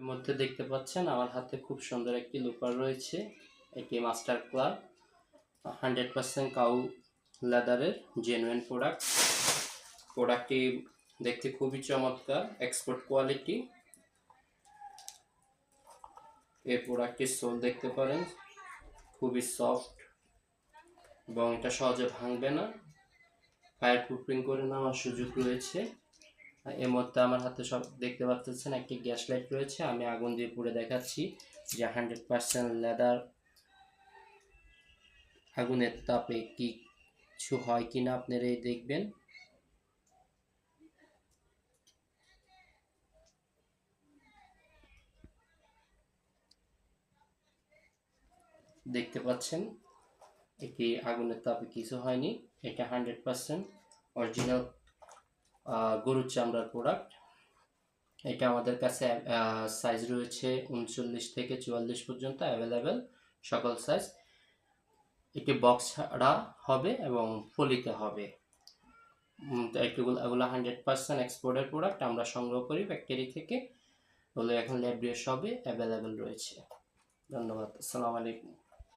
এর মধ্যে দেখতে পাচ্ছেন আমার হাতে খুব সুন্দর একটি লুপার রয়েছে। এটি মাস্টার ক্লাব 100% কাউ লেদারের জেনুইন প্রোডাক্ট। প্রোডাক্টটি দেখতে খুবই চমৎকার, এক্সপোর্ট কোয়ালিটি। এই প্রোডাক্টটির সোল দেখতে পারেন, খুবই সফট এবং এটা সহজে ভাঙবে না। ফায়ার প্রুফিং করে নেওয়ার সুযোগ রয়েছে। এর মধ্যে আমার হাতে সব দেখতে পাচ্ছেন একটি গ্যাস লাইট রয়েছে। আমি আগুন দিয়ে পুড়ে দেখাচ্ছি যে 100% লেদার আগুনের তাপে কিছু হয় কিনা আপনারা এই দেখবেন। দেখতে পাচ্ছেন এটি আগুনের তাপে কিছু হয়নি। এটা 100% অরিজিনাল গরুর চামড়ার প্রোডাক্ট। এটা আমাদের কাছে সাইজ রয়েছে 39 থেকে 44 পর্যন্ত অ্যাভেলেবেল, সকল সাইজ। এটি বক্স ছাড়া হবে এবং ফলিতে হবে। এগুলো 100% এক্সপোর্টের প্রোডাক্ট, আমরা সংগ্রহ করি ফ্যাক্টরি থেকে। ওগুলো এখন ল্যাব রিলিজ হবে, অ্যাভেলেবেল রয়েছে। ধন্যবাদ, আসসালামু আলাইকুম।